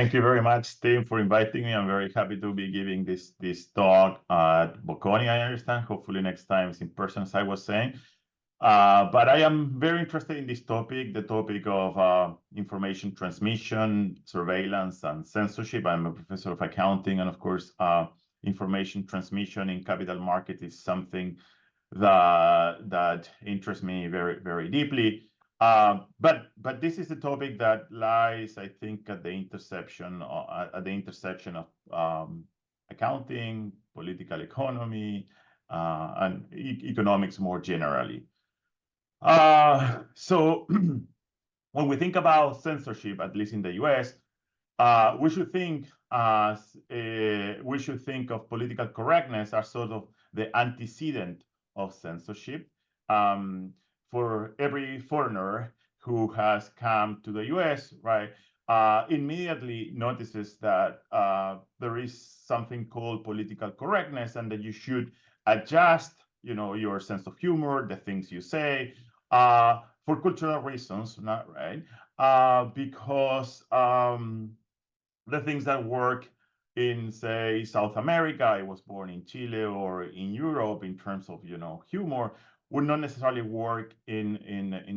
Thank you very much, Tim, for inviting me. I'm very happy to be giving this talk at Bocconi, I understand. Hopefully next time it's in person, as I was saying. But I am very interested in this topic, the topic of information transmission, surveillance, and censorship. I'm a professor of accounting, and of course, information transmission in capital market is something that interests me very, very deeply. But this is a topic that lies, I think, at the intersection of accounting, political economy, and economics more generally. So when we think about censorship, at least in the US, we should think of political correctness as sort of the antecedent of censorship. For every foreigner who has come to the US, right, immediately notices that there is something called political correctness, and that you should adjust, your sense of humor, the things you say, for cultural reasons, not right, because the things that work in, say, South America, I was born in Chile, or in Europe, in terms of, humor, would not necessarily work in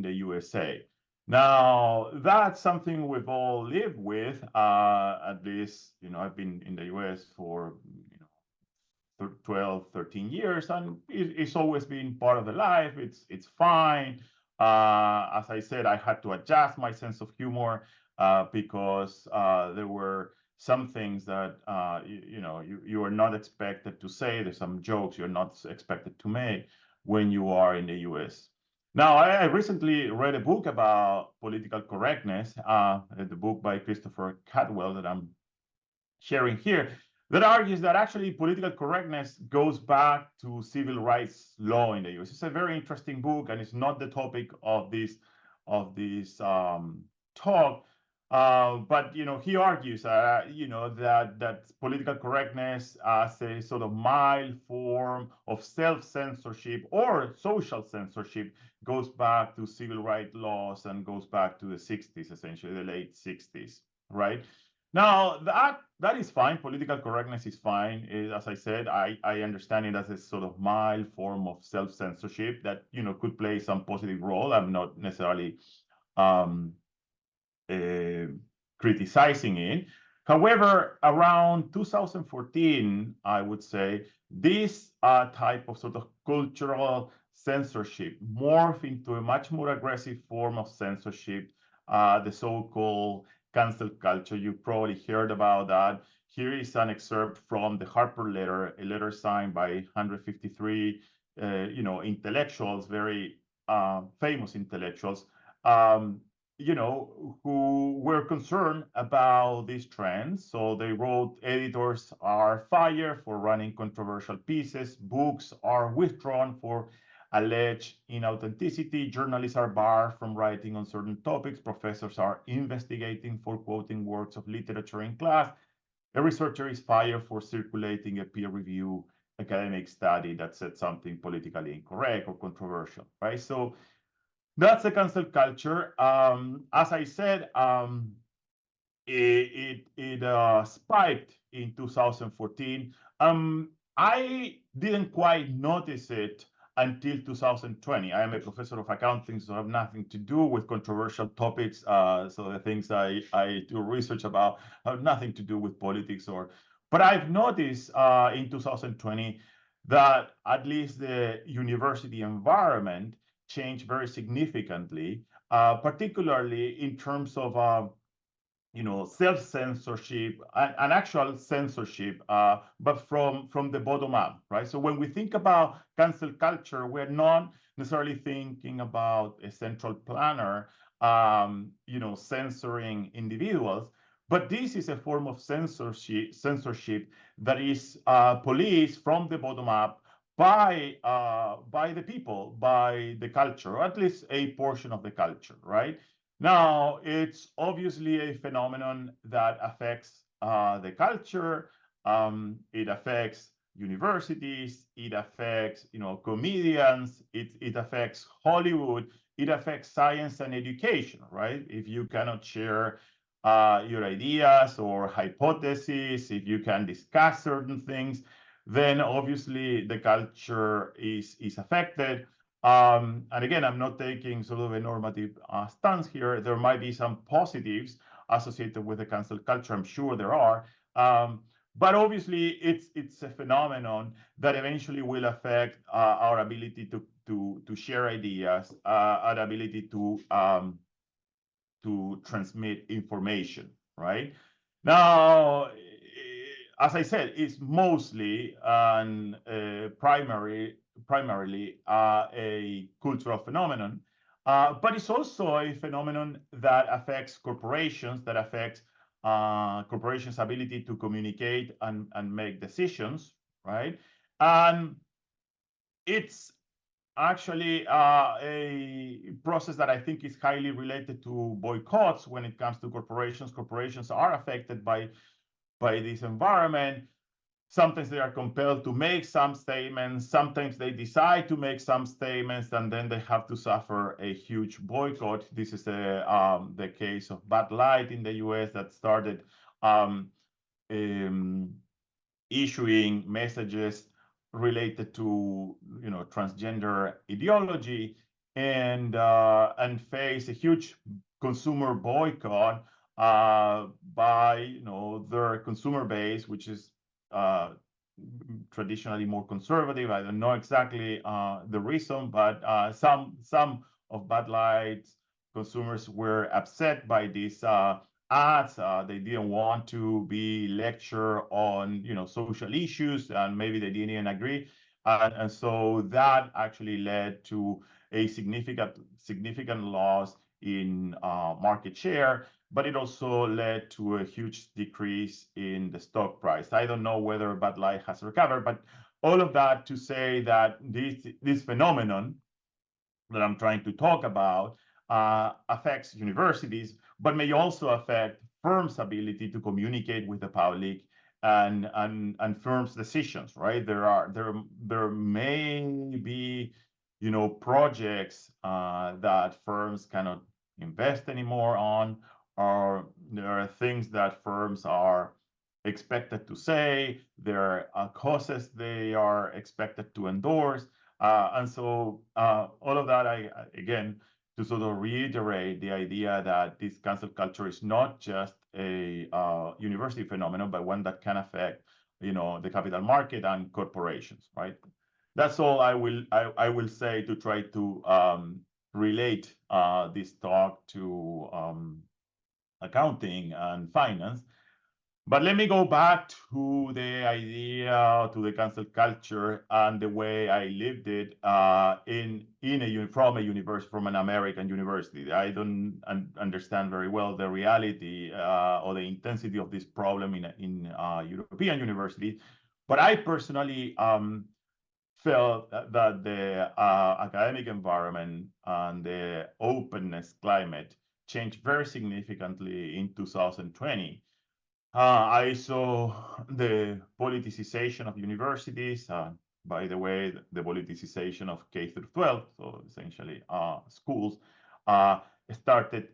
the USA. Now, that's something we've all lived with, at least, I've been in the US for, 12, 13 years, and it's always been part of the life. It's fine. As I said, I had to adjust my sense of humor because there were some things that you are not expected to say. There's some jokes you're not expected to make when you are in the US. Now, I recently read a book about political correctness, the book by Christopher Cadwell that I'm sharing here, that argues that actually political correctness goes back to civil rights law in the US. It's a very interesting book, and it's not the topic of this talk. But he argues, that political correctness as a sort of mild form of self-censorship or social censorship goes back to civil rights laws and goes back to the 60s, essentially the late 60s, right? Now, that is fine. Political correctness is fine. As I said, I understand it as a sort of mild form of self-censorship that could play some positive role. I'm not necessarily criticizing it. However, around 2014, I would say, this type of sort of cultural censorship morphed into a much more aggressive form of censorship, the so-called cancel culture. You probably heard about that. Here is an excerpt from the Harper letter, a letter signed by 153, intellectuals, very famous intellectuals, who were concerned about these trends. So they wrote, editors are fired for running controversial pieces, books are withdrawn for alleged inauthenticity, journalists are barred from writing on certain topics, professors are investigating for quoting works of literature in class, a researcher is fired for circulating a peer-reviewed academic study that said something politically incorrect or controversial, right? So that's the cancel culture. As I said, it spiked in 2014. I didn't quite notice it until 2020. I am a professor of accounting, so I have nothing to do with controversial topics. So the things I do research about have nothing to do with politics but I've noticed in 2020 that at least the university environment changed very significantly, particularly in terms of self-censorship and actual censorship, but from the bottom up, right? So when we think about cancel culture, we're not necessarily thinking about a central planner, censoring individuals, but this is a form of censorship that is policed from the bottom up by the people, by the culture, or at least a portion of the culture, right? Now, it's obviously a phenomenon that affects the culture. It affects universities. It affects, comedians. It affects Hollywood. It affects science and education, right? If you cannot share your ideas or hypotheses, if you can discuss certain things, then obviously the culture is affected. And again, I'm not taking sort of a normative stance here. There might be some positives associated with the cancel culture. I'm sure there are. But obviously, it's a phenomenon that eventually will affect our ability to share ideas, our ability to transmit information, right? Now, as I said, it's mostly and primarily a cultural phenomenon, but it's also a phenomenon that affects corporations, that affects corporations' ability to communicate and make decisions, right? And it's actually a process that I think is highly related to boycotts when it comes to corporations. Corporations are affected by this environment. Sometimes they are compelled to make some statements. Sometimes they decide to make some statements, and then they have to suffer a huge boycott. This is the case of Bud Light in the U.S. that started um, issuing messages related to transgender ideology and face a huge consumer boycott by their consumer base, which is traditionally more conservative. I don't know exactly the reason, but some of Bud Light's consumers were upset by this ads. They didn't want to be lecture on social issues, and maybe they didn't even agree. And so that actually led to a significant loss in market share, but it also led to a huge decrease in the stock price. I don't know whether Bud Light has recovered, but all of that to say that this phenomenon that I'm trying to talk about affects universities, but may also affect firms' ability to communicate with the public and firms' decisions. Right? There may be projects that firms cannot invest anymore on, or there are things that firms are expected to say, there are causes they are expected to endorse. And so all of that, again, to sort of reiterate the idea that this cancel culture is not just a university phenomenon, but one that can affect, the capital market and corporations, right? That's all I will say to try to relate this talk to accounting and finance. But let me go back to the idea, to the cancel culture, and the way I lived it from an American university. I don't understand very well the reality or the intensity of this problem in European universities, but I personally felt that the academic environment and the openness climate changed very significantly in 2020. I saw the politicization of universities. By the way, the politicization of K through 12, so essentially schools, started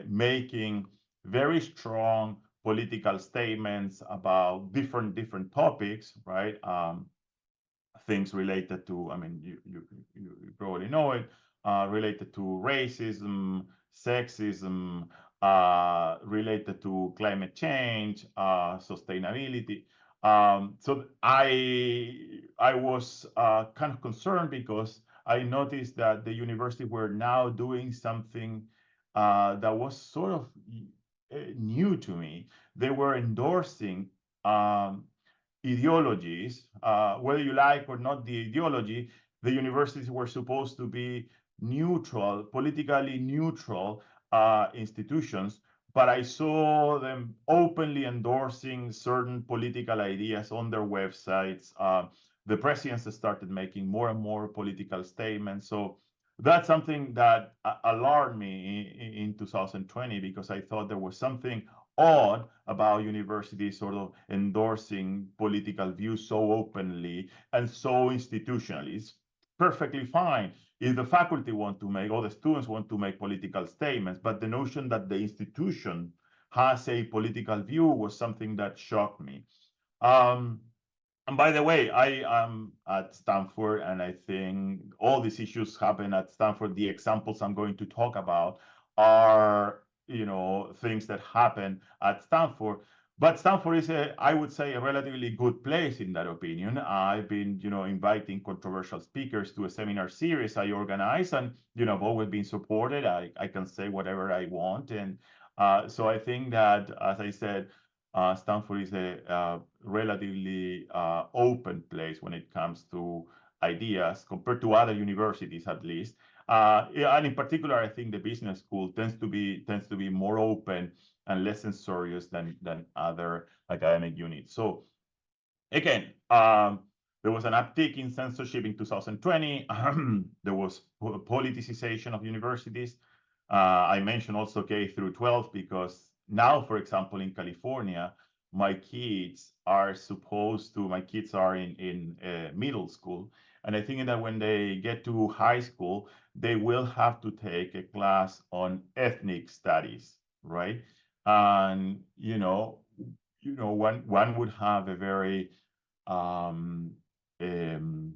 making very strong political statements about different topics, right? Things related to, I mean, you probably know it, related to racism, sexism, related to climate change, sustainability. So I was kind of concerned because I noticed that the university were now doing something that was sort of new to me. They were endorsing ideologies, whether you like or not the ideology. The universities were supposed to be neutral, politically neutral institutions, but I saw them openly endorsing certain political ideas on their websites. The presidents started making more and more political statements. So that's something that alarmed me in 2020, because I thought there was something odd about universities sort of endorsing political views so openly and so institutionally. It's perfectly fine if the faculty want to make, or the students want to make political statements, but the notion that the institution has a political view was something that shocked me. Um, and by the way, I am at Stanford, and I think all these issues happen at Stanford. The examples I'm going to talk about are, things that happen at Stanford. But Stanford is I would say, a relatively good place in that opinion. I've been, inviting controversial speakers to a seminar series I organize, and, I've always been supported. I can say whatever I want. And so I think that, as I said, Stanford is a relatively open place when it comes to ideas compared to other universities, at least. Yeah, and in particular, I think the business school tends to be more open and less censorious than other academic units. So again, there was an uptick in censorship in 2020. There was politicization of universities. I mentioned also K through 12 because now, for example, in California, my kids are in middle school. And I think that when they get to high school, they will have to take a class on ethnic studies, right? And, one would have a very um, um,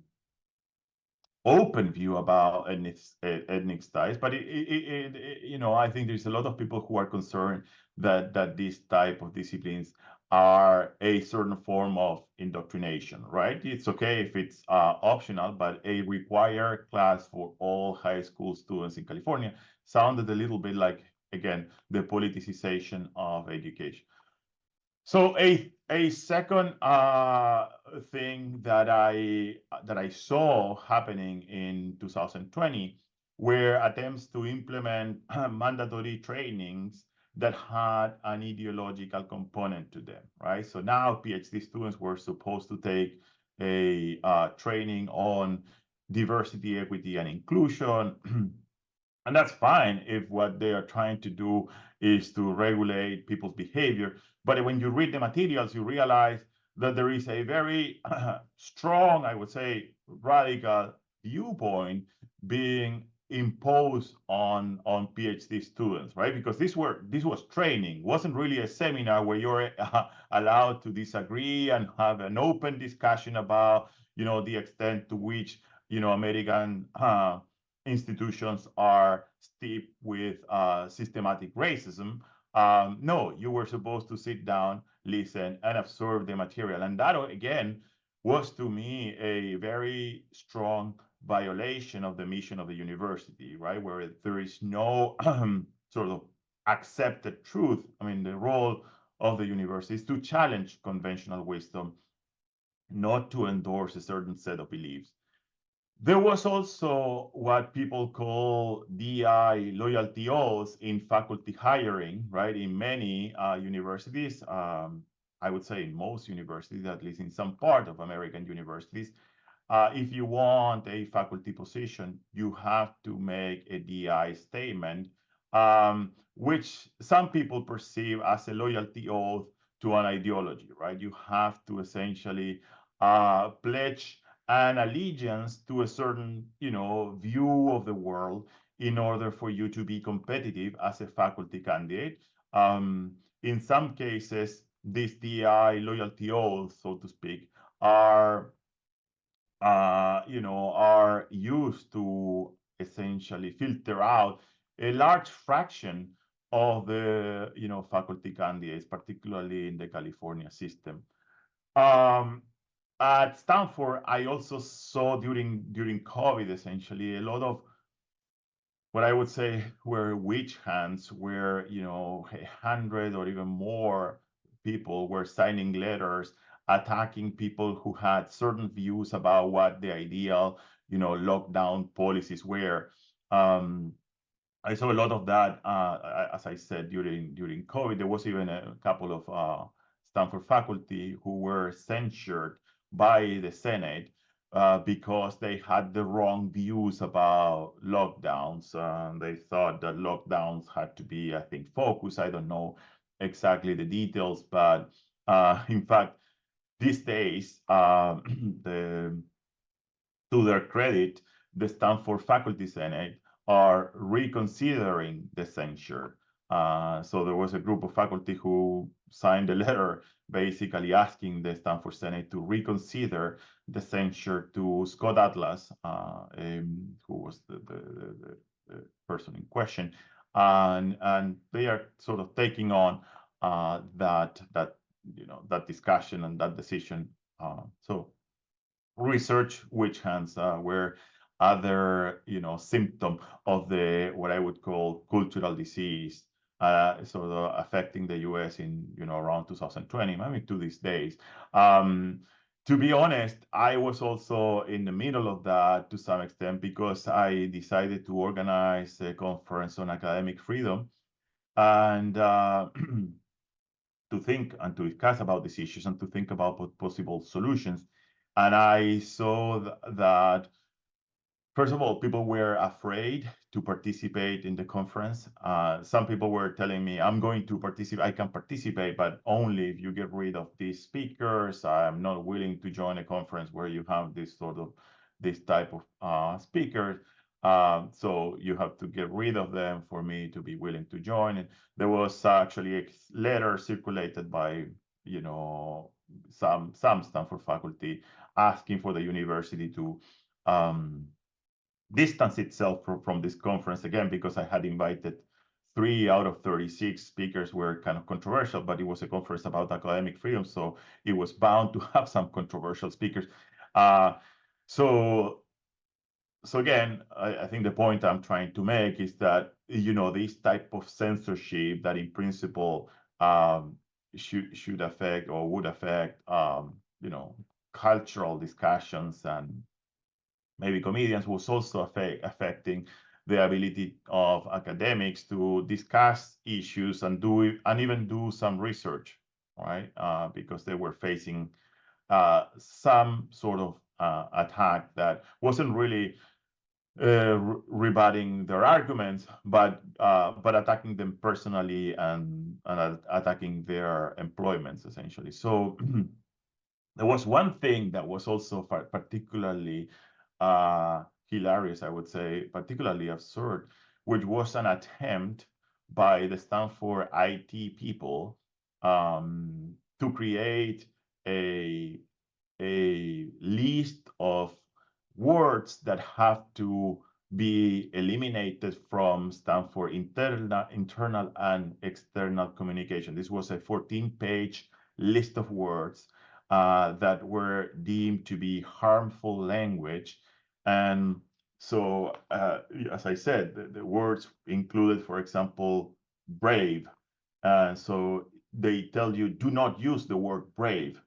open view about ethnic studies, but I think there's a lot of people who are concerned that this type of disciplines are a certain form of indoctrination, right? It's okay if it's optional, but a required class for all high school students in California sounded a little bit like, again, the politicization of education. So a second thing that I saw happening in 2020 were attempts to implement mandatory trainings that had an ideological component to them, right? So now PhD students were supposed to take a training on diversity, equity, and inclusion. And that's fine if what they are trying to do is to regulate people's behavior. But when you read the materials, you realize that there is a very strong, I would say, radical viewpoint being imposed on PhD students, right? Because this was training, it wasn't really a seminar where you're allowed to disagree and have an open discussion about, the extent to which, American institutions are steeped with systematic racism. No, you were supposed to sit down, listen, and absorb the material. And that, again, was to me a very strong violation of the mission of the university, right? Where there is no sort of accepted truth. I mean, the role of the university is to challenge conventional wisdom, not to endorse a certain set of beliefs. There was also what people call DI loyalty oaths in faculty hiring, right? In many universities, I would say in most universities, at least in some part of American universities, if you want a faculty position, you have to make a DI statement, which some people perceive as a loyalty oath to an ideology, right? You have to essentially pledge an allegiance to a certain, view of the world in order for you to be competitive as a faculty candidate. In some cases, these DI loyalty oaths, so to speak, are used to essentially filter out a large fraction of the, faculty candidates, particularly in the California system. At Stanford, I also saw during COVID, essentially, a lot of what I would say were witch hunts, where 100 or even more people were signing letters attacking people who had certain views about what the ideal lockdown policies were. I saw a lot of that, as I said, during COVID. There was even a couple of Stanford faculty who were censured by the Senate because they had the wrong views about lockdowns. They thought that lockdowns had to be, I think, focused. I don't know exactly the details, but in fact, these days, to their credit, the Stanford Faculty Senate are reconsidering the censure. So there was a group of faculty who signed a letter basically asking the Stanford Senate to reconsider the censure to Scott Atlas, who was the person in question, and they are sort of taking on that discussion and that decision. So research witch hunts were other symptom of the what I would call cultural disease, sort of affecting the U.S. in around 2020, maybe to these days. To be honest, I was also in the middle of that to some extent because I decided to organize a conference on academic freedom and to think and to discuss about these issues and to think about possible solutions. And I saw that, first of all, people were afraid to participate in the conference. Some people were telling me, I'm going to participate, I can participate, but only if you get rid of these speakers. I'm not willing to join a conference where you have this type of speakers. So you have to get rid of them for me to be willing to join. And there was actually a letter circulated by, some Stanford faculty asking for the university to distance itself from this conference again, because I had invited 3 out of 36 speakers were kind of controversial, but it was a conference about academic freedom, so it was bound to have some controversial speakers. So again, I think the point I'm trying to make is that this type of censorship that in principle should affect or would affect cultural discussions and maybe comedians was also affecting the ability of academics to discuss issues and even do some research, right? Because they were facing some sort of attack that wasn't really rebutting their arguments, but attacking them personally and attacking their employments essentially. So there was one thing that was also particularly hilarious, I would say, particularly absurd, which was an attempt by the Stanford IT people to create a list of words that have to be eliminated from Stanford internal and external communication. This was a 14-page list of words that were deemed to be harmful language. And so, as I said, the words included, for example, brave. So they tell you, do not use the word brave.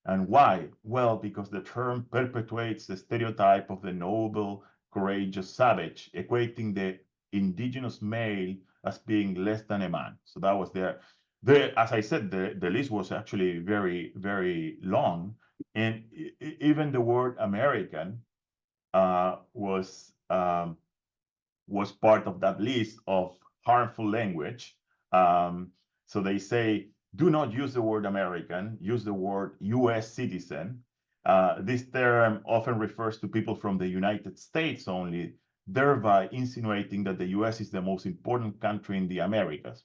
And why? Well, because the term perpetuates the stereotype of the noble, courageous savage, equating the indigenous male as being less than a man. So that was there. As I said, the list was actually very, very long. And even the word American was part of that list of harmful language. So they say, do not use the word American, use the word US citizen. This term often refers to people from the United States only, thereby insinuating that the US is the most important country in the Americas,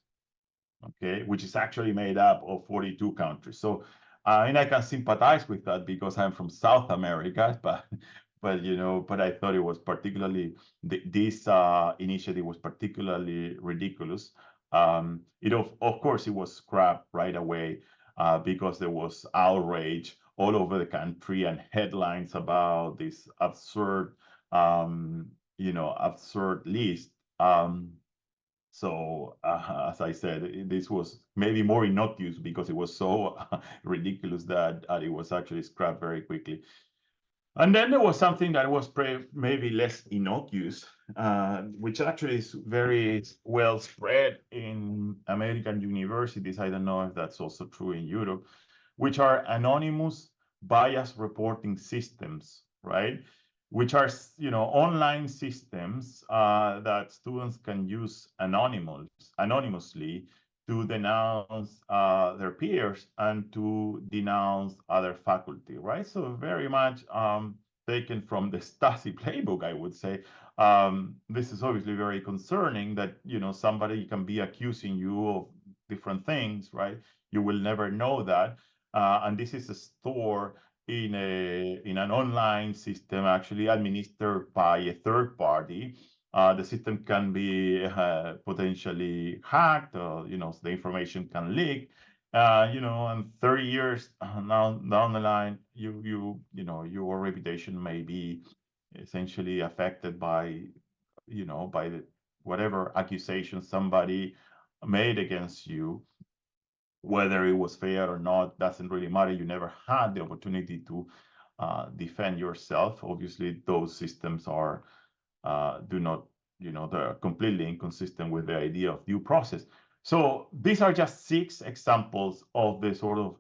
okay, which is actually made up of 42 countries. So, and I can sympathize with that because I'm from South America, but I thought it was particularly this initiative was particularly ridiculous. Of course it was scrapped right away because there was outrage all over the country and headlines about this absurd, absurd list. So as I said, this was maybe more innocuous because it was so ridiculous that it was actually scrapped very quickly. And then there was something that was maybe less innocuous, which actually is very well spread in American universities. I don't know if that's also true in Europe, which are anonymous bias reporting systems, right? Which are online systems that students can use anonymously to denounce their peers and to denounce other faculty, right? So very much taken from the Stasi playbook, I would say. This is obviously very concerning that, somebody can be accusing you of different things, right? You will never know that. And this is a store in an online system actually administered by a third party. The system can be potentially hacked, or the information can leak. And 30 years down the line, your reputation may be essentially affected by by whatever accusation somebody made against you. Whether it was fair or not doesn't really matter. You never had the opportunity to defend yourself. Obviously, those systems are do not, they're completely inconsistent with the idea of due process. So these are just 6 examples of the sort of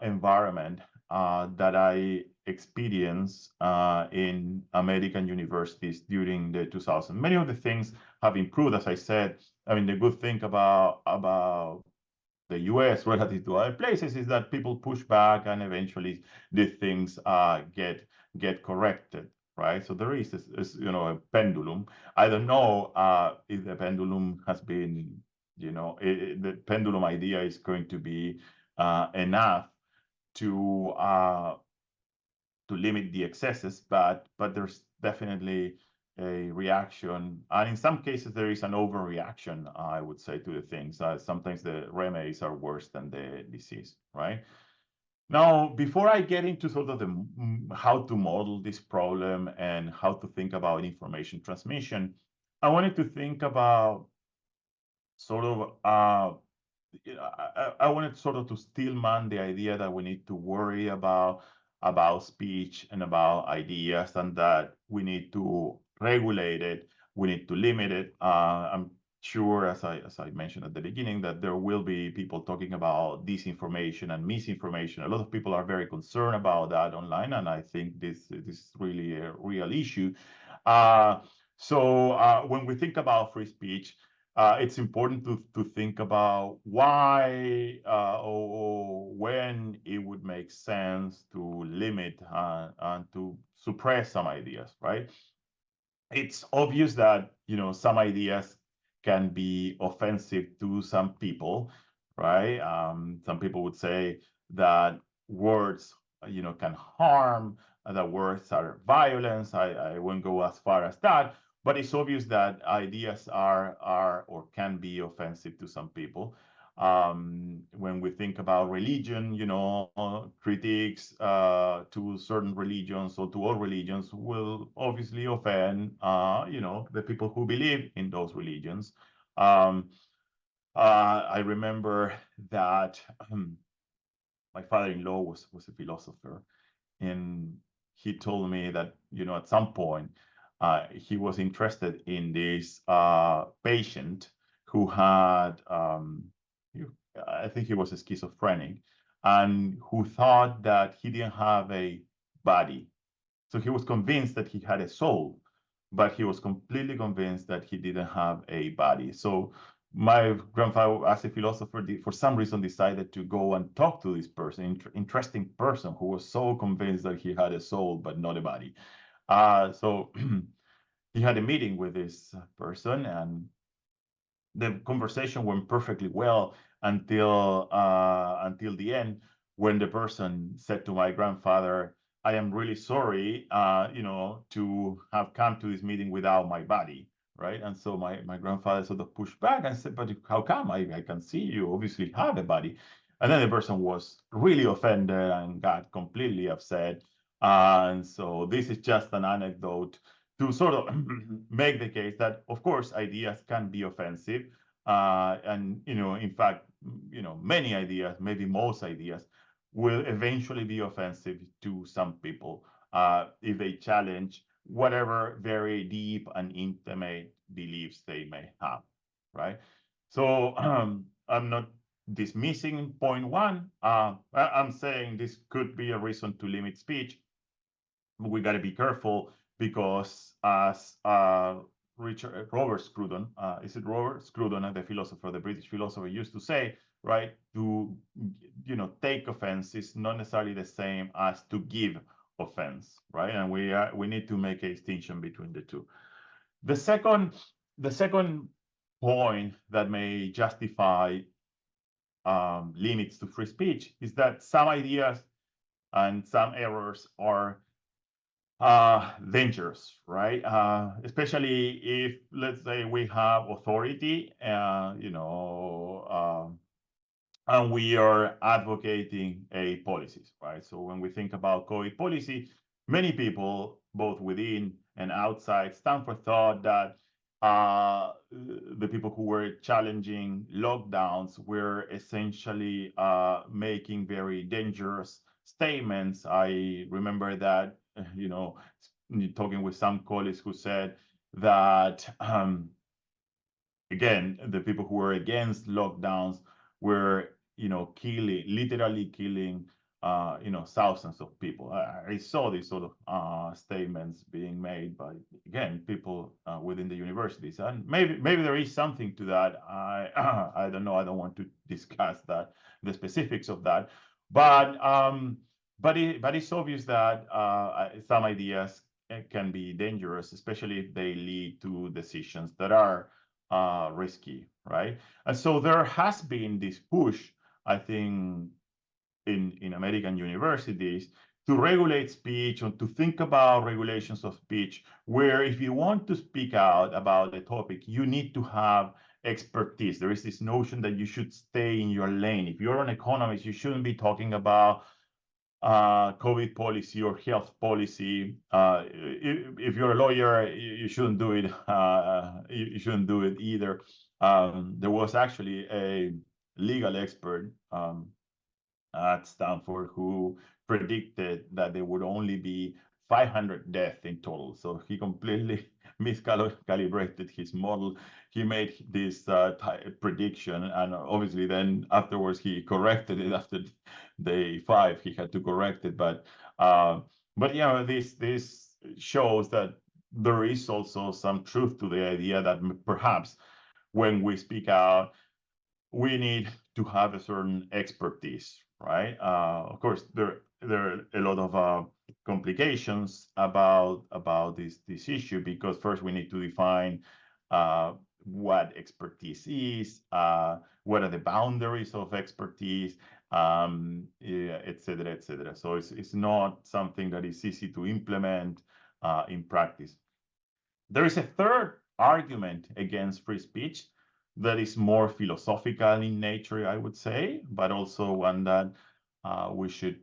environment that I experienced in American universities during the 2000s. Many of the things have improved, as I said. I mean, the good thing about the US relative to other places is that people push back and eventually these things get corrected, right? So there is this, a pendulum. I don't know if the pendulum has been, the pendulum idea is going to be enough to limit the excesses, but there's definitely a reaction, and in some cases there is an overreaction, I would say, to the things. Sometimes the remedies are worse than the disease, right? Now, before I get into sort of the how to model this problem and how to think about information transmission, I wanted to think about sort of I wanted sort of to stillman the idea that we need to worry about speech and about ideas, and that we need to regulate it, we need to limit it. I'm sure, as I mentioned at the beginning, that there will be people talking about disinformation and misinformation. A lot of people are very concerned about that online, and I think this is really a real issue. So when we think about free speech, it's important to think about why or when it would make sense to limit and to suppress some ideas, right? It's obvious that some ideas can be offensive to some people, right? Some people would say that words can harm, that words are violence. I won't go as far as that, but it's obvious that ideas are or can be offensive to some people. When we think about religion, critiques to certain religions or to all religions will obviously offend, the people who believe in those religions. I remember that my father-in-law was a philosopher, and he told me that, at some point, he was interested in this patient who had, I think he was a schizophrenic, and who thought that he didn't have a body. So he was convinced that he had a soul, but he was completely convinced that he didn't have a body. So my grandfather, as a philosopher, for some reason decided to go and talk to this person, interesting person who was so convinced that he had a soul but not a body. So he had a meeting with this person, and the conversation went perfectly well until the end, when the person said to my grandfather, "I am really sorry, to have come to this meeting without my body." Right. And so my grandfather sort of pushed back and said, "But how come? I can see you obviously have a body." And then the person was really offended and got completely upset. And so this is just an anecdote to sort of make the case that, of course, ideas can be offensive. And, in fact, many ideas, maybe most ideas, will eventually be offensive to some people if they challenge whatever very deep and intimate beliefs they may have, right? So I'm not dismissing point one. I'm saying this could be a reason to limit speech. We got to be careful, because as Robert Scrudon, is it Robert Scrudon, the philosopher, the British philosopher, used to say, right? To take offense is not necessarily the same as to give offense, right? And we need to make a distinction between the two. The second point that may justify limits to free speech is that some ideas and some errors are dangerous, right? Especially if, let's say, we have authority, and we are advocating a policies, right? So when we think about COVID policy, many people, both within and outside Stanford, thought that the people who were challenging lockdowns were essentially making very dangerous statements. I remember that, talking with some colleagues who said that, again, the people who were against lockdowns were, literally killing, thousands of people. I saw these sort of statements being made by, again, people within the universities, and maybe there is something to that. I don't know. I don't want to discuss the specifics of that, but it's obvious that some ideas can be dangerous, especially if they lead to decisions that are risky, right? And so there has been this push, I think, in American universities to regulate speech or to think about regulations of speech, where if you want to speak out about a topic, you need to have expertise. There is this notion that you should stay in your lane. If you're an economist, you shouldn't be talking about COVID policy or health policy. If you're a lawyer, you shouldn't do it. You shouldn't do it either. There was actually a legal expert at Stanford who predicted that there would only be 500 deaths in total. So he completely miscalibrated his model. He made this prediction, and obviously then afterwards he corrected it. After day 5, he had to correct it. But this shows that there is also some truth to the idea that perhaps when we speak out, we need to have a certain expertise, right? Of course, there are a lot of complications about this issue, because first we need to define what expertise is, what are the boundaries of expertise, et cetera, et cetera. So it's not something that is easy to implement in practice. There is a third argument against free speech that is more philosophical in nature, I would say, but also one that we should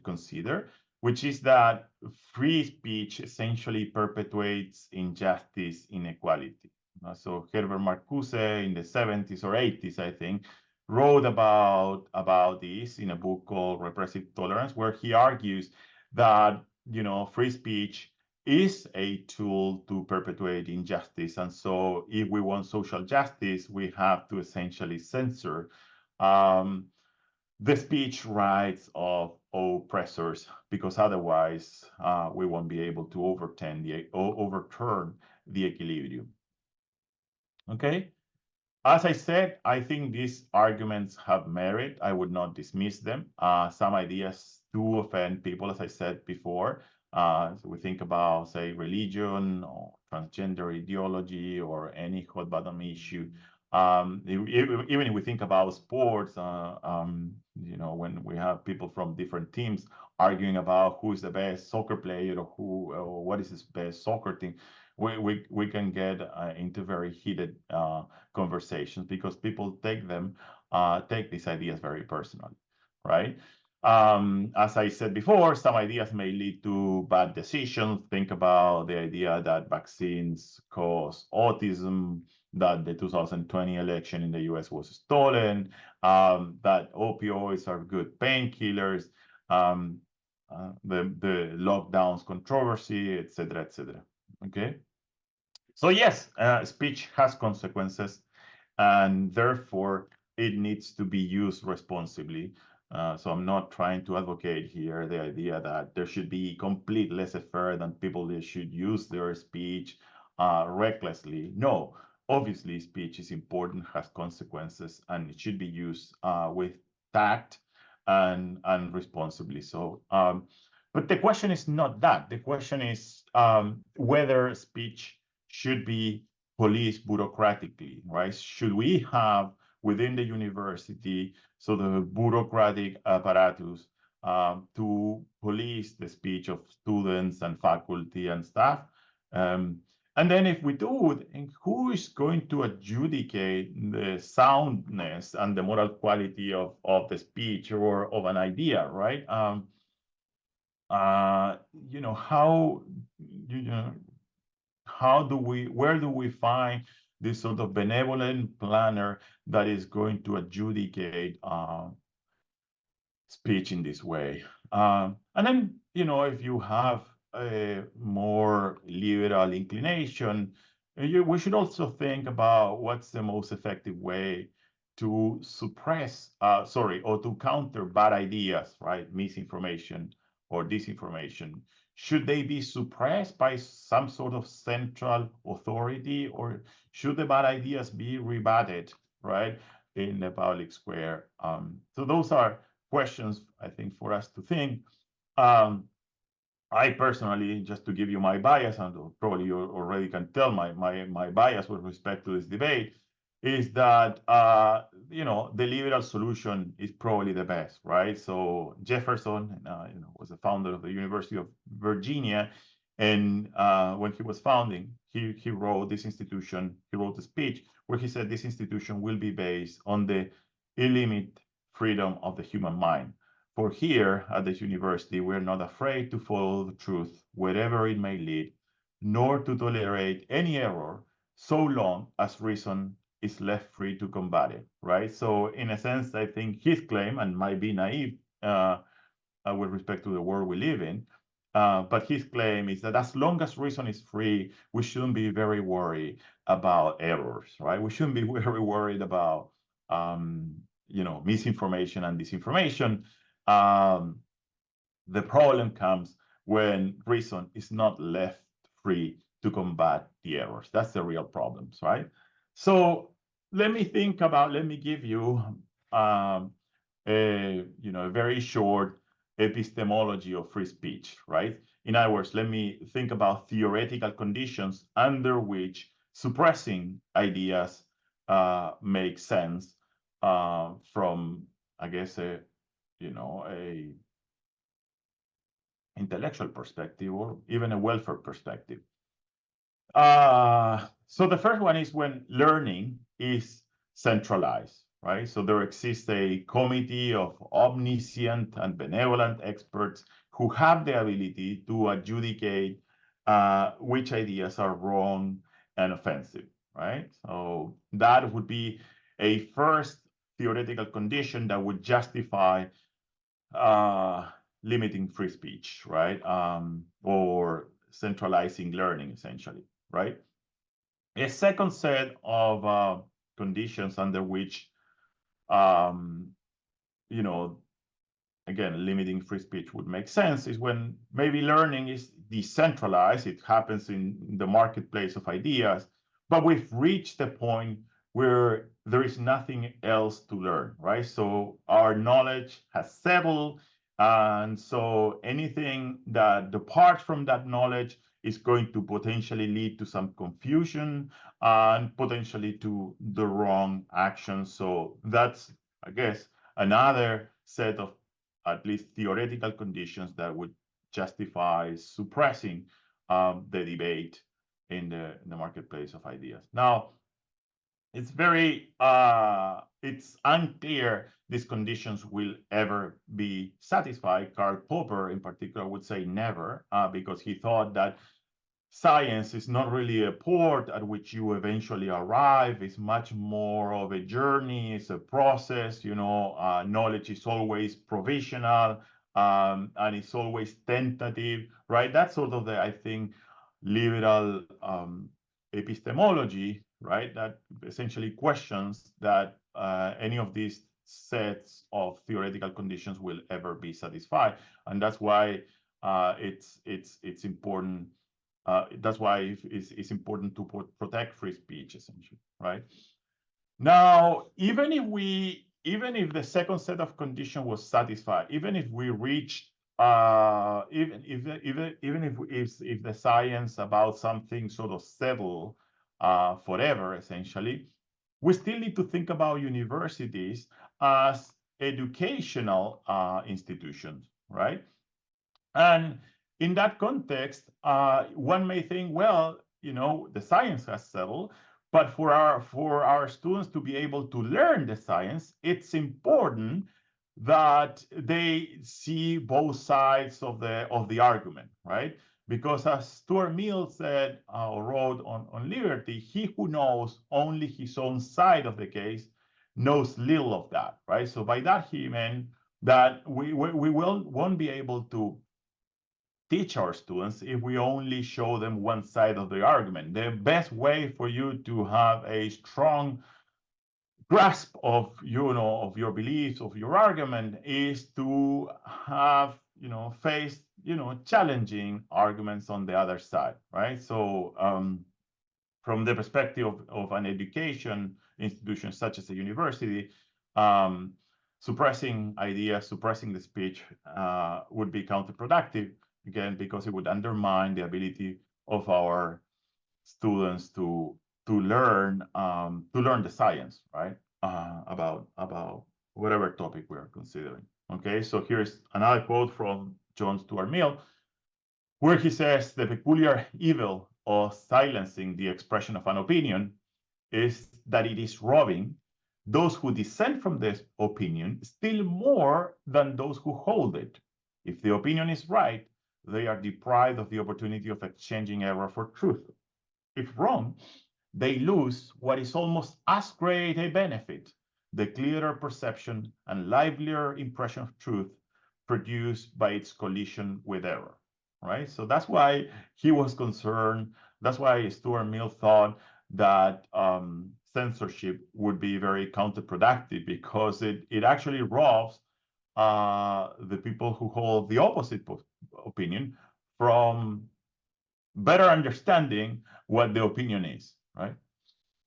consider, which is that free speech essentially perpetuates injustice, inequality. So Herbert Marcuse in the 70s or 80s, I think, wrote about this in a book called Repressive Tolerance, where he argues that free speech is a tool to perpetuate injustice. And so if we want social justice, we have to essentially censor the speech rights of oppressors, because otherwise we won't be able to overturn the equilibrium. Okay? As I said, I think these arguments have merit. I would not dismiss them. Some ideas do offend people, as I said before. So we think about, say, religion or transgender ideology or any hot button issue. Even if we think about sports, when we have people from different teams arguing about who is the best soccer player or what is the best soccer team, we can get into very heated conversations, because people take these ideas very personally, right? As I said before, some ideas may lead to bad decisions. Think about the idea that vaccines cause autism, that the 2020 election in the US was stolen, that opioids are good painkillers, the lockdowns controversy, et cetera, et cetera. Okay? So yes, speech has consequences, and therefore it needs to be used responsibly. So I'm not trying to advocate here the idea that there should be complete laissez-faire, that people they should use their speech recklessly. No, obviously speech is important, has consequences, and it should be used with tact and responsibly. So, But the question is not that. The question is whether speech should be policed bureaucratically, right? Should we have within the university so the bureaucratic apparatus to police the speech of students and faculty and staff? And then if we do, who is going to adjudicate the soundness and the moral quality of the speech or of an idea, right? You know, where do we find this sort of benevolent planner that is going to adjudicate speech in this way? And then, you know, if you have a more liberal inclination, we should also think about what's the most effective way to suppress, or to counter bad ideas, right? Misinformation or disinformation. Should they be suppressed by some sort of central authority, or should the bad ideas be rebutted, right, in the public square? So those are questions, I think, for us to think. I personally, just to give you my bias, and probably you already can tell my bias with respect to this debate, is that you know, the liberal solution is probably the best, right? So Jefferson, you know, was the founder of the University of Virginia, and when he was founding, he wrote this institution. He wrote a speech where he said this institution will be based on the illimit freedom of the human mind. For here at this university, we're not afraid to follow the truth wherever it may lead, nor to tolerate any error, so long as reason is left free to combat it, right? So in a sense, I think his claim, and might be naive with respect to the world we live in, but his claim is that as long as reason is free, we shouldn't be very worried about errors, right? We shouldn't be very worried about you know, misinformation and disinformation. The problem comes when reason is not left free to combat the errors. That's the real problems, right? So let me give you you know, a very short epistemology of free speech, right? In other words, let me think about theoretical conditions under which suppressing ideas makes sense from, I guess, a intellectual perspective or even a welfare perspective. So the first one is when learning is centralized, right? So there exists a committee of omniscient and benevolent experts who have the ability to adjudicate which ideas are wrong and offensive, right? So that would be a first theoretical condition that would justify limiting free speech, right? Or centralizing learning, essentially, right? A second set of conditions under which, you know, again, limiting free speech would make sense is when maybe learning is decentralized. It happens in the marketplace of ideas, but we've reached a point where there is nothing else to learn, right? So our knowledge has settled, and so anything that departs from that knowledge is going to potentially lead to some confusion and potentially to the wrong actions. So that's, I guess, another set of at least theoretical conditions that would justify suppressing the debate in the marketplace of ideas. Now, it's very it's unclear these conditions will ever be satisfied. Karl Popper, in particular, would say never, because he thought that science is not really a port at which you eventually arrive. It's much more of a journey. It's a process. You know, knowledge is always provisional, and it's always tentative, right? That's sort of the, I think, liberal epistemology, right? That essentially questions that any of these sets of theoretical conditions will ever be satisfied, and that's why it's important. That's why it's important to protect free speech, essentially, right? Now, even if the second set of conditions was satisfied, even if we reached if the science about something sort of settle forever, essentially, we still need to think about universities as educational institutions, right? And in that context, one may think, well, the science has settled, but for our students to be able to learn the science, it's important that they see both sides of the argument, right? Because as Stuart Mill said or wrote on Liberty, he who knows only his own side of the case knows little of that, right? So by that he meant that we won't be able to teach our students if we only show them one side of the argument. The best way for you to have a strong grasp of of your beliefs, of your argument, is to have face challenging arguments on the other side, right? So from the perspective of an education institution such as a university, um, suppressing ideas, suppressing the speech would be counterproductive, again, because it would undermine the ability of our students to learn the science, right? About whatever topic we are considering. Okay, so here's another quote from John Stuart Mill, where he says the peculiar evil of silencing the expression of an opinion is that it is robbing those who dissent from this opinion still more than those who hold it. If the opinion is right, they are deprived of the opportunity of exchanging error for truth. If wrong, they lose what is almost as great a benefit, the clearer perception and livelier impression of truth produced by its collision with error, right? So that's why he was concerned. That's why Stuart Mill thought that censorship would be very counterproductive, because it actually robs the people who hold the opposite opinion from better understanding what the opinion is, right?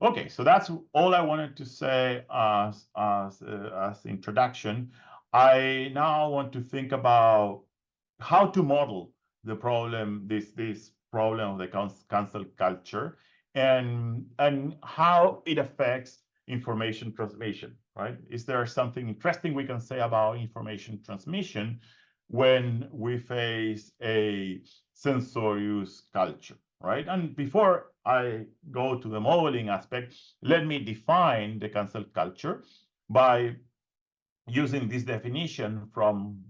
Okay, so that's all I wanted to say as introduction. I now want to think about how to model the problem, this problem of the cancel culture, and how it affects information transmission, right? Is there something interesting we can say about information transmission when we face a censorious culture, right? And before I go to the modeling aspect, let me define the cancel culture by using this definition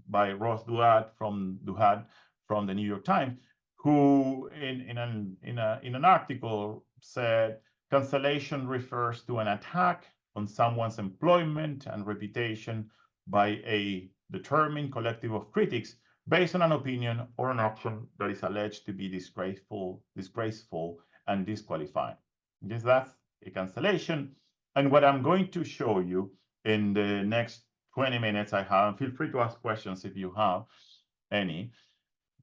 by Ross Duhat from the New York Times, who in an article said cancellation refers to an attack on someone's employment and reputation by a determined collective of critics based on an opinion or an action that is alleged to be disgraceful and disqualifying. Yes, that's a cancellation. And what I'm going to show you in the next 20 minutes I have, and feel free to ask questions if you have any.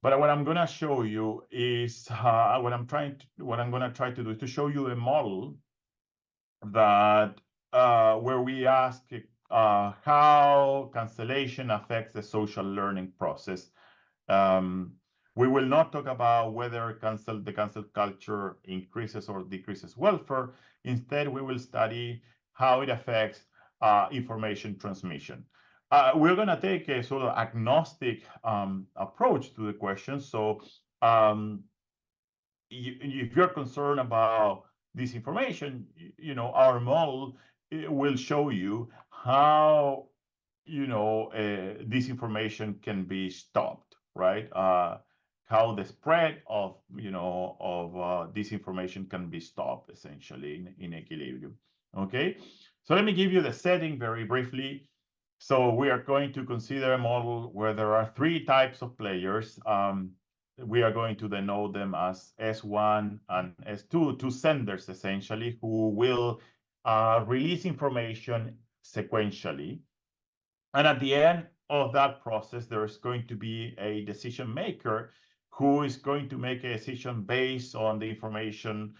But what I'm going to show you is what I'm going to try to do is to show you a model that where we ask how cancellation affects the social learning process. We will not talk about whether the cancel culture increases or decreases welfare. Instead, we will study how it affects information transmission. We're going to take a sort of agnostic approach to the question. So if you're concerned about this information, our model will show you how this information can be stopped, right? How the spread of disinformation can be stopped, essentially in equilibrium. Okay, so let me give you the setting very briefly. So we are going to consider a model where there are three types of players. We are going to denote them as S1 and S2, two senders essentially, who will release information sequentially. And at the end of that process, there is going to be a decision maker who is going to make a decision based on the information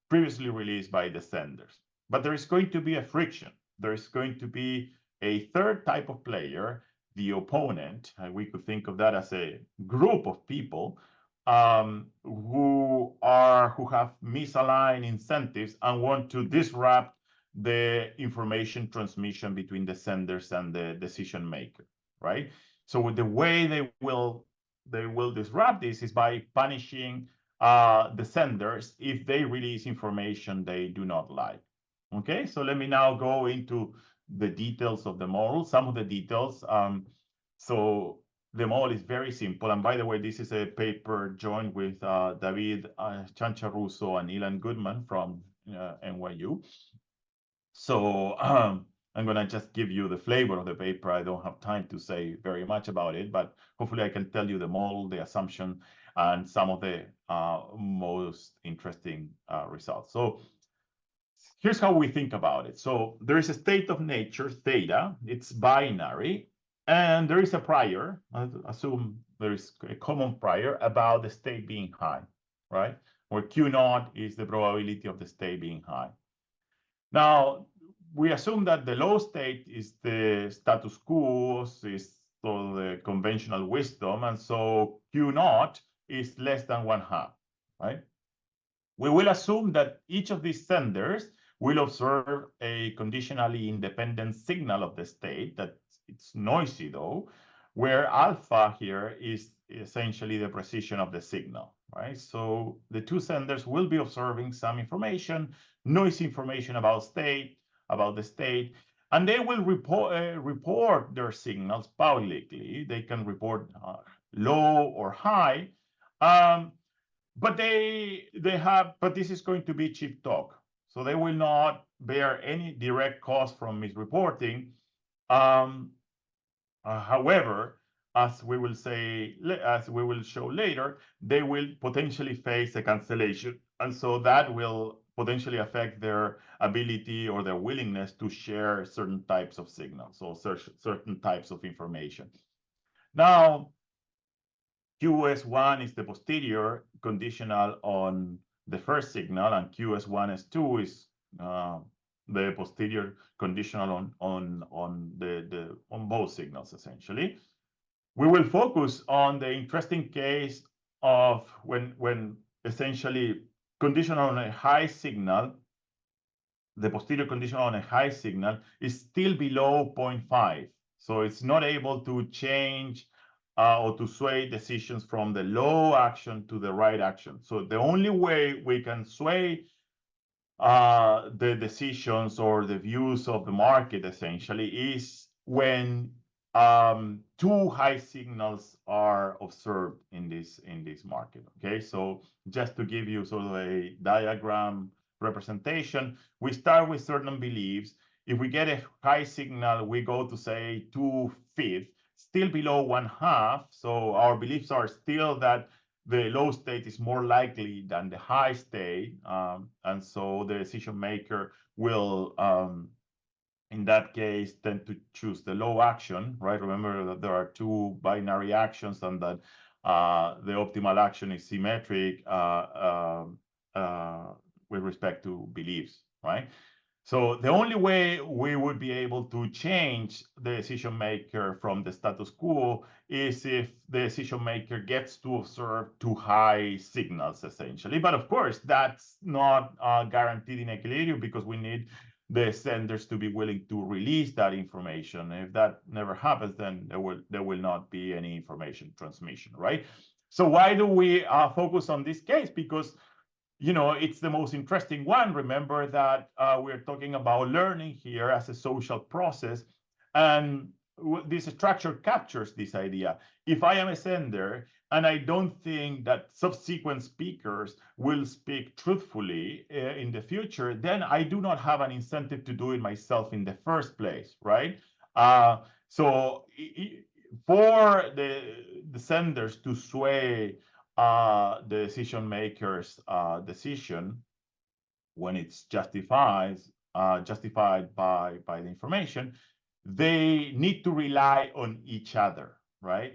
previously released by the senders. But there is going to be a friction. There is going to be a third type of player the opponent, we could think of that as a group of people who have misaligned incentives and want to disrupt the information transmission between the senders and the decision maker, right? So the way they will disrupt this is by punishing the senders if they release information they do not like. Okay, so let me now go into the details of the model, some of the details. So the model is very simple. And by the way, this is a paper joined with David Chancharuso and Ilan Goodman from NYU. So I'm going to just give you the flavor of the paper. I don't have time to say very much about it, but hopefully I can tell you the model, the assumption, and some of the most interesting results. So here's how we think about it. So there is a state of nature, theta. It's binary. And there is a prior. Assume there is a common prior about the state being high, right? Where Q naught is the probability of the state being high. Now, we assume that the low state is the status quo, is the conventional wisdom, and so Q naught is less than 1/2, right? We will assume that each of these senders will observe a conditionally independent signal of the state, that it's noisy though, where alpha here is essentially the precision of the signal, right? So the two senders will be observing some information, noisy information about the state, and they will report their signals publicly. They can report low or high, but but this is going to be cheap talk. So they will not bear any direct cost from misreporting. However, as we will show later, they will potentially face a cancellation. And so that will potentially affect their ability or their willingness to share certain types of signals or certain types of information. Now, QS1 is the posterior conditional on the first signal, and QS1S2 is the posterior conditional on both signals, essentially. We will focus on the interesting case of when essentially conditional on a high signal, the posterior conditional on a high signal is still below 0.5. So it's not able to change or to sway decisions from the low action to the right action. So the only way we can sway the decisions or the views of the market essentially is when two high signals are observed in this market. Okay, so just to give you sort of a diagram representation, we start with certain beliefs. If we get a high signal, we go to say 2/5, still below 1/2. So our beliefs are still that the low state is more likely than the high state. And so the decision maker will, in that case, tend to choose the low action, right? Remember that there are two binary actions and that the optimal action is symmetric with respect to beliefs, right? So the only way we would be able to change the decision maker from the status quo is if the decision maker gets to observe two high signals, essentially. But of course, that's not guaranteed in equilibrium because we need the senders to be willing to release that information. If that never happens, then there will not be any information transmission, right? So why do we focus on this case? Because it's the most interesting one. Remember that we're talking about learning here as a social process. And this structure captures this idea. If I am a sender and I don't think that subsequent speakers will speak truthfully in the future, then I do not have an incentive to do it myself in the first place, right? So for the senders to sway the decision maker's decision when it's justified by the information, they need to rely on each other, right?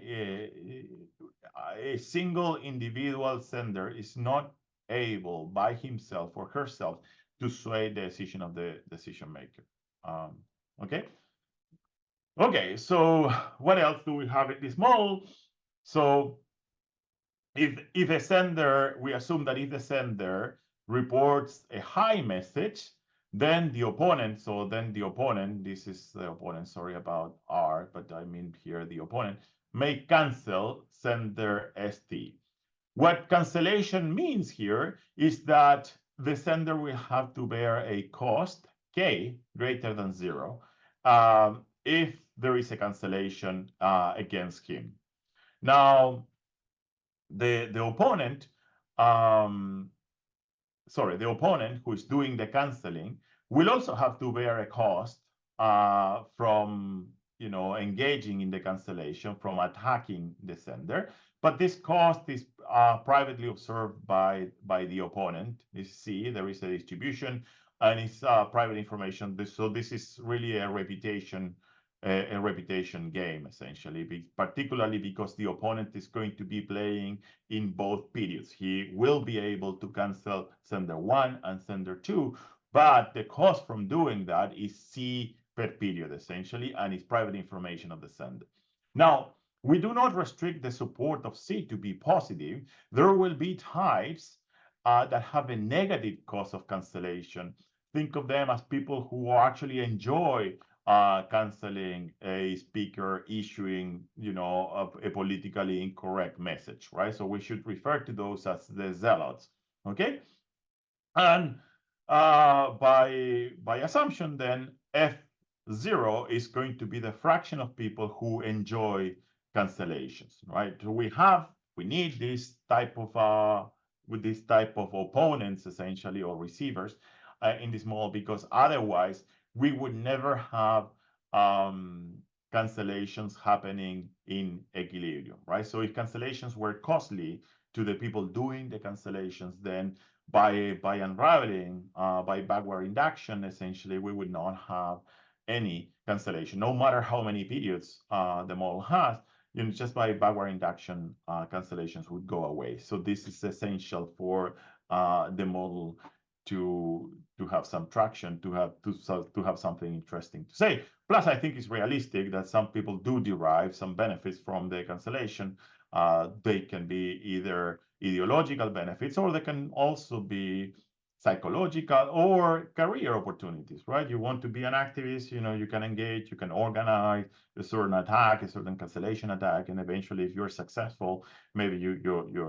A single individual sender is not able by himself or herself to sway the decision of the decision maker. Okay. Okay, so what else do we have in this model? So if a sender, we assume that if the sender reports a high message, then the opponent, this is the opponent, sorry about R, but I mean here the opponent, may cancel sender ST. What cancellation means here is that the sender will have to bear a cost, K, greater than 0, if there is a cancellation against him. Now, the opponent, um, the opponent who is doing the canceling will also have to bear a cost from engaging in the cancellation, from attacking the sender. But this cost is privately observed by the opponent. You see, there is a distribution, and it's private information. So this is really a reputation game, essentially, particularly because the opponent is going to be playing in both periods. He will be able to cancel sender 1 and sender 2, but the cost from doing that is C per period, essentially, and it's private information of the sender. Now, we do not restrict the support of C to be positive. There will be types that have a negative cost of cancellation. Think of them as people who actually enjoy canceling a speaker issuing, a politically incorrect message, right? So we should refer to those as the zealots, okay? And by assumption, then F0 is going to be the fraction of people who enjoy cancellations, right? So we need this type of with this type of opponents, essentially, or receivers in this model, because otherwise we would never have cancellations happening in equilibrium, right? So if cancellations were costly to the people doing the cancellations, then by unraveling, by backward induction, essentially, we would not have any cancellation, no matter how many periods the model has. Just by backward induction, cancellations would go away. So this is essential for the model to have some traction, to have something interesting to say. Plus, I think it's realistic that some people do derive some benefits from the cancellation. They can be either ideological benefits, or they can also be psychological or career opportunities, right? You want to be an activist, you can engage, you can organize a certain attack, a certain cancellation attack, and eventually, if you're successful, maybe you're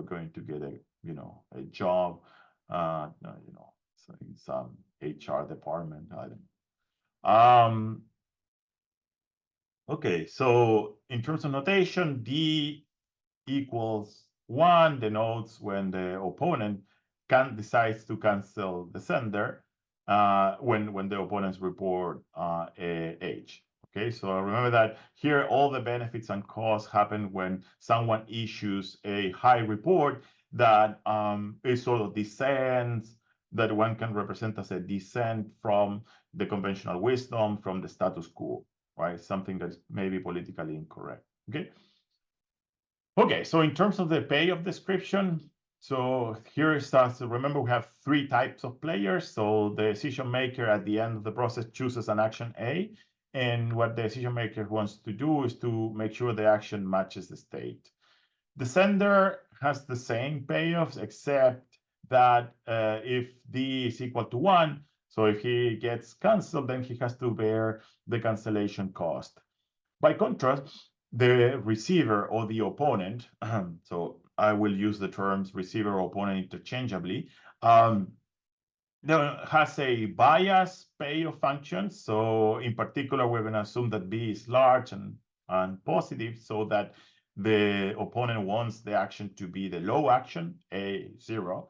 going to get a job, in some HR department. I don't know. Okay, so in terms of notation, D equals 1 denotes when the opponent decides to cancel the sender when the opponents report H. Okay, so remember that here all the benefits and costs happen when someone issues a high report that is sort of dissents, that one can represent as a dissent from the conventional wisdom, from the status quo, right? Something that's maybe politically incorrect. Okay. Okay, so in terms of the payoff description, so here is us. Remember, we have 3 types of players. So the decision maker at the end of the process chooses an action A, and what the decision maker wants to do is to make sure the action matches the state. The sender has the same payoffs, except that if D is equal to 1, so if he gets canceled, then he has to bear the cancellation cost. By contrast, the receiver or the opponent, so I will use the terms receiver or opponent interchangeably, has a bias payoff function. So in particular, we're going to assume that B is large and positive, so that the opponent wants the action to be the low action, A0.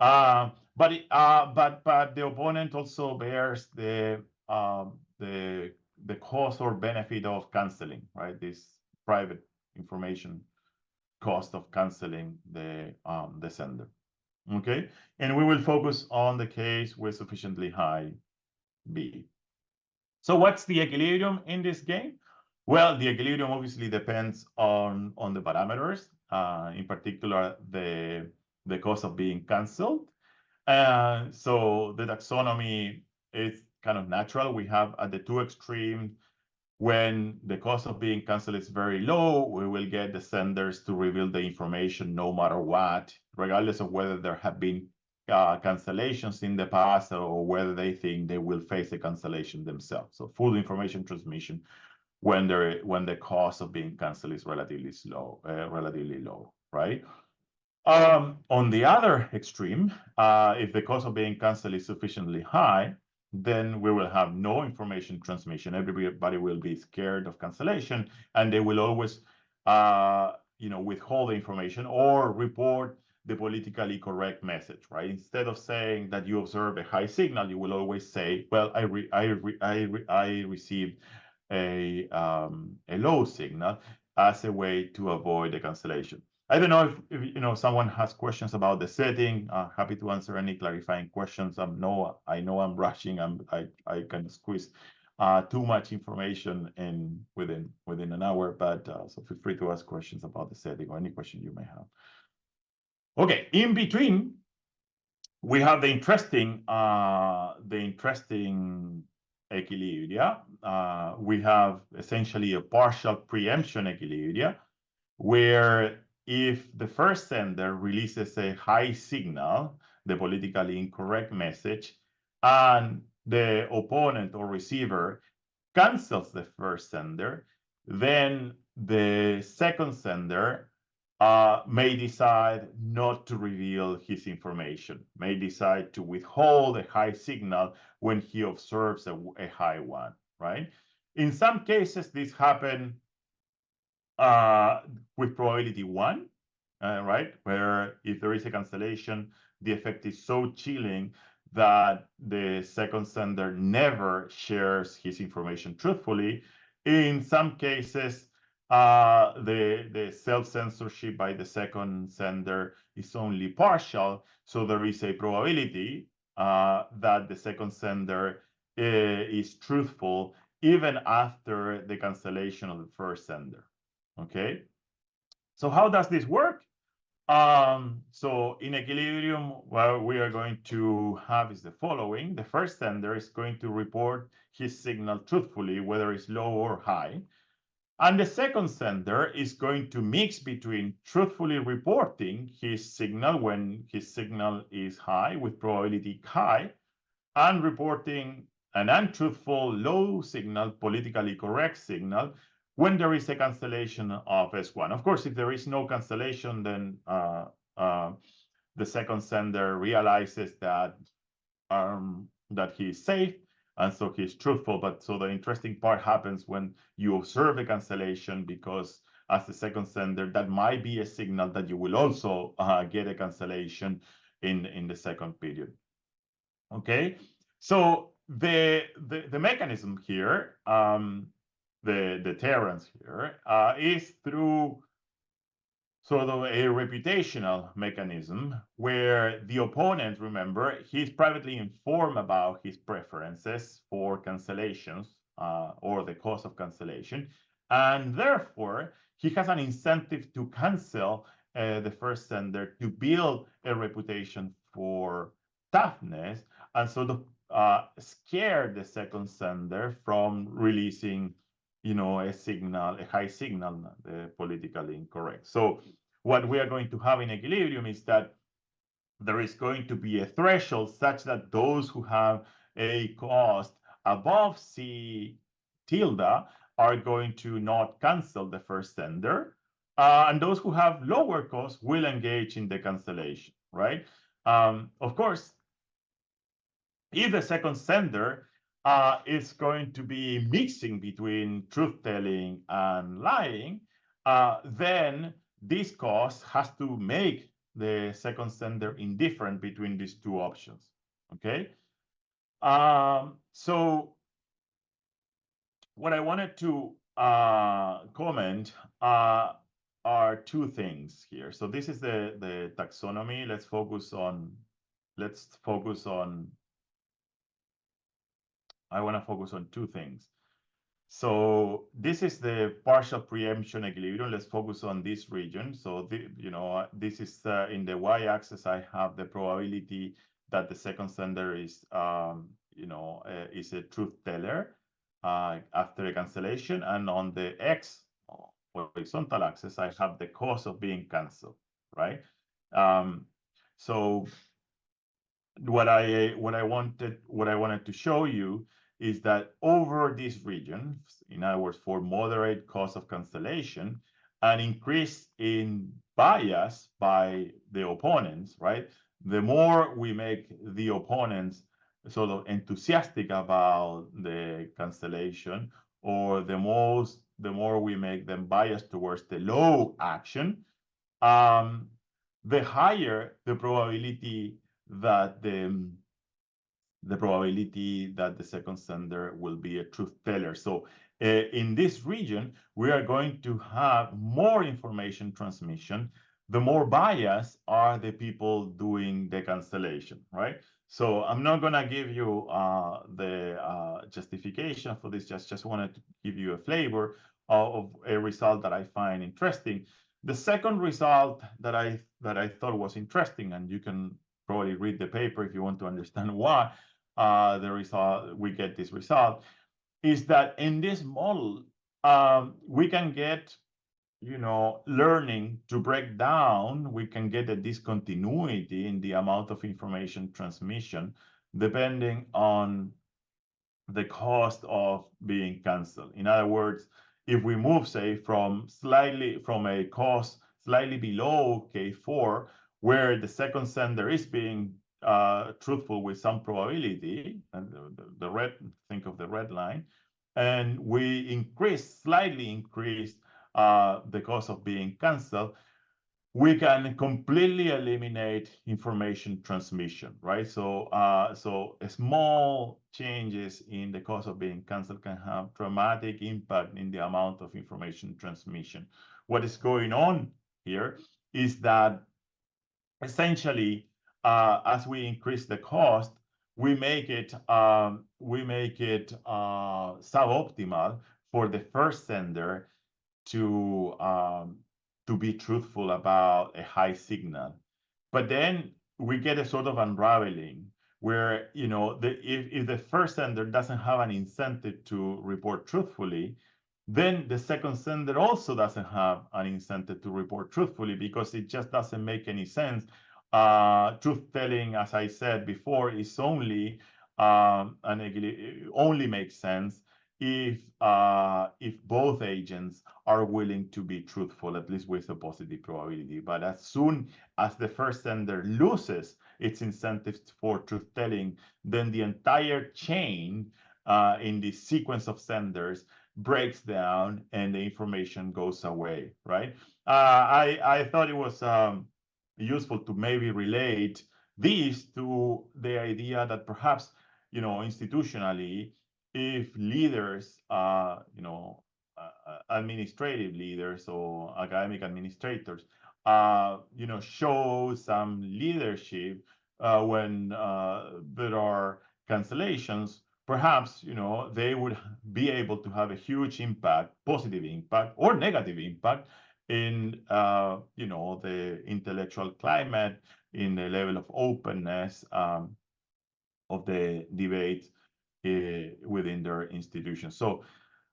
But the opponent also bears the cost or benefit of canceling, right? This private information cost of canceling the sender. Okay, and we will focus on the case with sufficiently high B. So what's the equilibrium in this game? Well, the equilibrium obviously depends on the parameters, in particular the cost of being canceled. So the taxonomy is kind of natural. We have at the 2 extremes When the cost of being canceled is very low, we will get the senders to reveal the information no matter what, regardless of whether there have been cancellations in the past or whether they think they will face a cancellation themselves. So full information transmission when the cost of being canceled is relatively low, right? On the other extreme, if the cost of being canceled is sufficiently high, then we will have no information transmission. Everybody will be scared of cancellation, and they will always, withhold the information or report the politically correct message, right? Instead of saying that you observe a high signal, you will always say, "Well, I received a low signal," as a way to avoid the cancellation. I don't know if someone has questions about the setting. Happy to answer any clarifying questions. I know I'm rushing. I can squeeze too much information in within an hour, but so feel free to ask questions about the setting or any question you may have. Okay, in between, we have the interesting equilibria. We have essentially a partial preemption equilibria, where if the first sender releases a high signal, the politically incorrect message, and the opponent or receiver cancels the first sender, then the second sender may decide not to reveal his information, may decide to withhold a high signal when he observes a high one, right? In some cases, this happens with probability 1, right? Where if there is a cancellation, the effect is so chilling that the second sender never shares his information truthfully. In some cases, the self-censorship by the second sender is only partial, so there is a probability that the second sender is truthful even after the cancellation of the first sender. Okay, so how does this work? So in equilibrium, what we are going to have is the following. The first sender is going to report his signal truthfully, whether it's low or high. And the second sender is going to mix between truthfully reporting his signal when his signal is high with probability high, and reporting an untruthful low signal, politically correct signal, when there is a cancellation of S1. Of course, if there is no cancellation, then the second sender realizes that he is safe, and so he's truthful. But so the interesting part happens when you observe a cancellation, because as the second sender, that might be a signal that you will also get a cancellation in the second period. Okay, so the mechanism here, the deterrence here, is through sort of a reputational mechanism where the opponent, remember, he's privately informed about his preferences for cancellations or the cause of cancellation, and therefore he has an incentive to cancel the first sender to build a reputation for toughness, and so to scare the second sender from releasing a signal, a high signal, politically incorrect. So what we are going to have in equilibrium is that there is going to be a threshold such that those who have a cost above C tilde are going to not cancel the first sender, and those who have lower costs will engage in the cancellation, right? Of course, if the second sender is going to be mixing between truth-telling and lying, then this cost has to make the second sender indifferent between these two options, okay? So what I wanted to comment are two things here. So this is the taxonomy. Let's focus on I want to focus on two things. So this is the partial preemption equilibrium. Let's focus on this region. So this is in the y-axis. I have the probability that the second sender is is a truth teller, after a cancellation, and on the X horizontal axis, I have the cost of being canceled, right? So what I wanted to show you is that over this region, in other words, for moderate cost of cancellation, an increase in bias by the opponents, right? The more we make the opponents sort of enthusiastic about the cancellation, or the more we make them biased towards the low action, the higher the probability that the second sender will be a truth teller. So in this region, we are going to have more information transmission. The more biased are the people doing the cancellation, right? So I'm not going to give you the justification for this. Just wanted to give you a flavor of a result that I find interesting. The second result that I thought was interesting, and you can probably read the paper if you want to understand why we get this result, is that in this model we can get learning to break down. We can get a discontinuity in the amount of information transmission depending on the cost of being canceled. In other words, if we move, say, from a cost slightly below K4, where the second sender is being truthful with some probability, and think of the red line, and we slightly increase the cost of being canceled, we can completely eliminate information transmission, right? So, small changes in the cost of being canceled can have dramatic impact in the amount of information transmission. What is going on here is that essentially, as we increase the cost, we make it suboptimal for the first sender to be truthful about a high signal. But then we get a sort of unraveling where, if the first sender doesn't have an incentive to report truthfully, then the second sender also doesn't have an incentive to report truthfully, because it just doesn't make any sense. Truth telling, as I said before, is only only makes sense if both agents are willing to be truthful, at least with a positive probability. But as soon as the first sender loses its incentives for truth telling, then the entire chain in the sequence of senders breaks down and the information goes away, right? I thought it was useful to maybe relate this to the idea that perhaps, institutionally, if leaders, administrative leaders or academic administrators, show some leadership when there are cancellations, perhaps, they would be able to have a huge impact, positive impact or negative impact in, the intellectual climate, in the level of openness of the debate within their institution. So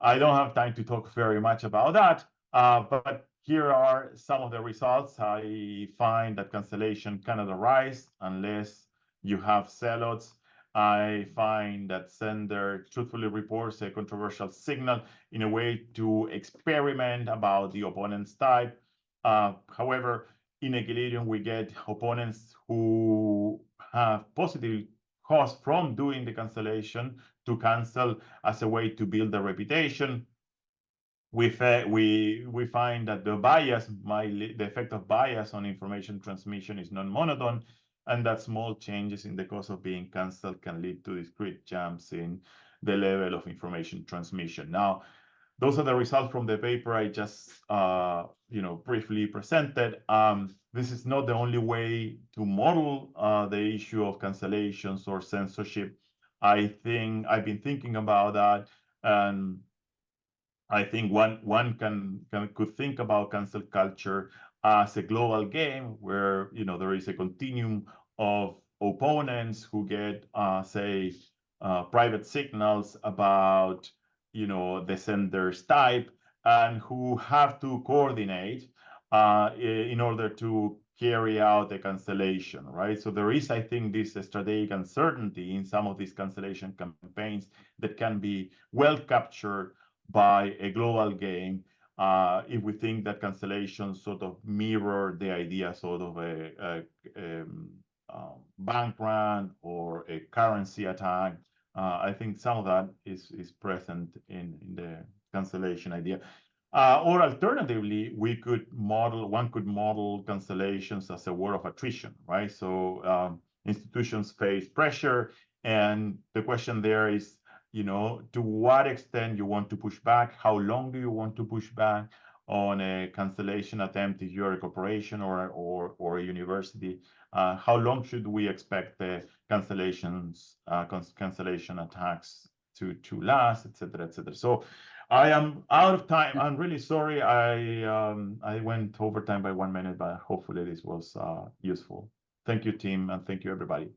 I don't have time to talk very much about that, but here are some of the results. I find that cancellation cannot arise unless you have zealots. I find that sender truthfully reports a controversial signal in a way to experiment about the opponent's type. However, in equilibrium, we get opponents who have positive cost from doing the cancellation to cancel as a way to build a reputation. We find that the effect of bias on information transmission is non-monotone, and that small changes in the cost of being canceled can lead to discrete jumps in the level of information transmission. Now, those are the results from the paper I just briefly presented. This is not the only way to model the issue of cancellations or censorship. I've been thinking about that, and I think one could think about cancel culture as a global game where there is a continuum of opponents who get say private signals about the sender's type, and who have to coordinate in order to carry out a cancellation, right? So there is, I think, this strategic uncertainty in some of these cancellation campaigns that can be well captured by a global game if we think that cancellations sort of mirror the idea sort of a bank run or a currency attack. I think some of that is present in the cancellation idea. Or alternatively, one could model cancellations as a war of attrition, right? So institutions face pressure, and the question there is, to what extent you want to push back, how long do you want to push back on a cancellation attempt if you're a corporation or a university? How long should we expect the cancellation attacks to last, et cetera, et cetera. So I am out of time. I'm really sorry. I went over time by 1 minute, but hopefully this was useful. Thank you, team, and thank you, everybody.